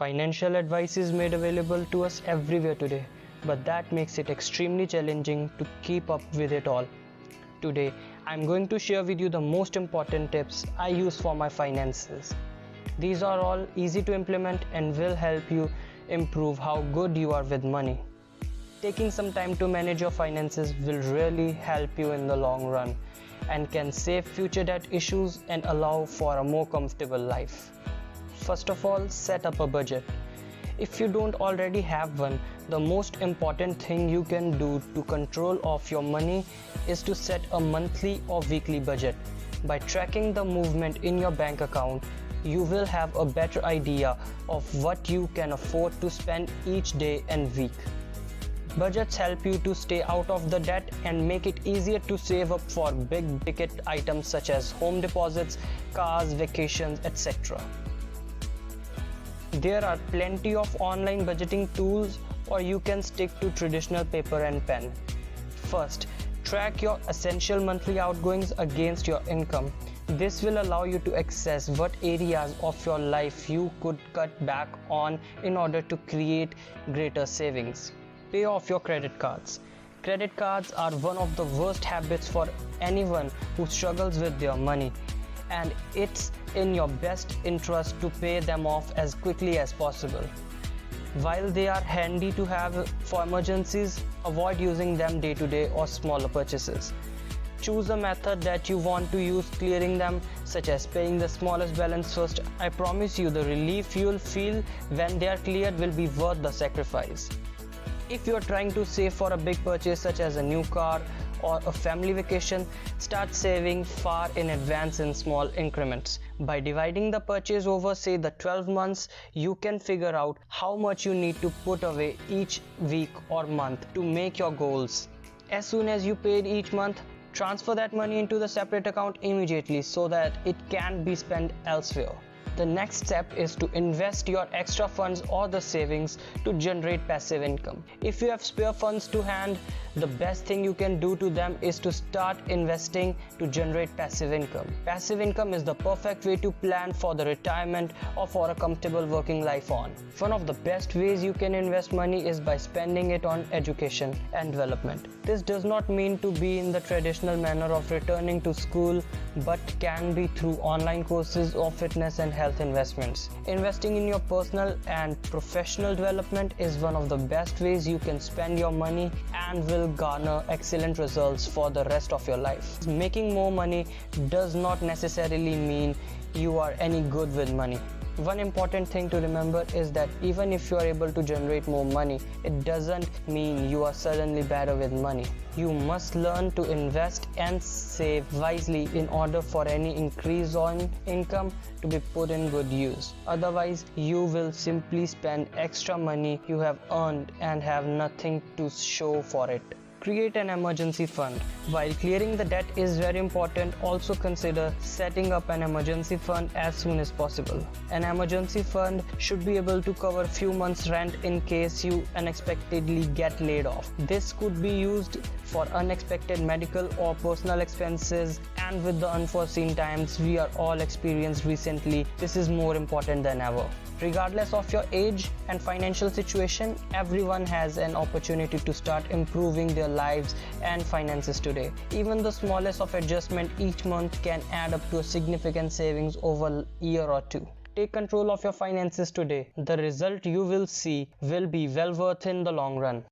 Financial advice is made available to us everywhere today, but that makes it extremely challenging to keep up with it all. Today, I'm going to share with you the most important tips I use for my finances. These are all easy to implement and will help you improve how good you are with money. Taking some time to manage your finances will really help you in the long run and can save future debt issues and allow for a more comfortable life. First of all, set up a budget. If you don't already have one, the most important thing you can do to control of your money is to set a monthly or weekly budget. By tracking the movement in your bank account, you will have a better idea of what you can afford to spend each day and week. Budgets help you to stay out of the debt and make it easier to save up for big ticket items such as home deposits, cars, vacations, etc. There are plenty of online budgeting tools, or you can stick to traditional paper and pen. First, track your essential monthly outgoings against your income. This will allow you to assess what areas of your life you could cut back on in order to create greater savings. Pay off your credit cards. Credit cards are one of the worst habits for anyone who struggles with their money, and it's in your best interest to pay them off as quickly as possible. While they are handy to have for emergencies, avoid using them day to day or smaller purchases. Choose a method that you want to use clearing them, such as paying the smallest balance first. I promise you the relief you'll feel when they are cleared will be worth the sacrifice. If you are trying to save for a big purchase such as a new car or a family vacation, start saving far in advance in small increments. By dividing the purchase over, say, the 12 months, you can figure out how much you need to put away each week or month to make your goals. As soon as you paid each month, transfer that money into the separate account immediately so that it can be spent elsewhere. The next step is to invest your extra funds or the savings to generate passive income. If you have spare funds to hand, the best thing you can do to them is to start investing to generate passive income. Passive income is the perfect way to plan for the retirement or for a comfortable working life on. One of the best ways you can invest money is by spending it on education and development. This does not mean to be in the traditional manner of returning to school, but can be through online courses or fitness and health investments. Investing in your personal and professional development is one of the best ways you can spend your money and will garner excellent results for the rest of your life. Making more money does not necessarily mean you are any good with money. One important thing to remember is that even if you are able to generate more money, it doesn't mean you are suddenly better with money. You must learn to invest and save wisely in order for any increase on income to be put in good use. Otherwise, you will simply spend extra money you have earned and have nothing to show for it. Create an emergency fund. While clearing the debt is very important, also consider setting up an emergency fund as soon as possible. An emergency fund should be able to cover few months' rent in case you unexpectedly get laid off. This could be used for unexpected medical or personal expenses, and with the unforeseen times we are all experienced recently, this is more important than ever. Regardless of your age and financial situation, everyone has an opportunity to start improving their lives and finances today. Even the smallest of adjustment each month can add up to a significant savings over a year or two. Take control of your finances today. The result you will see will be well worth in the long run.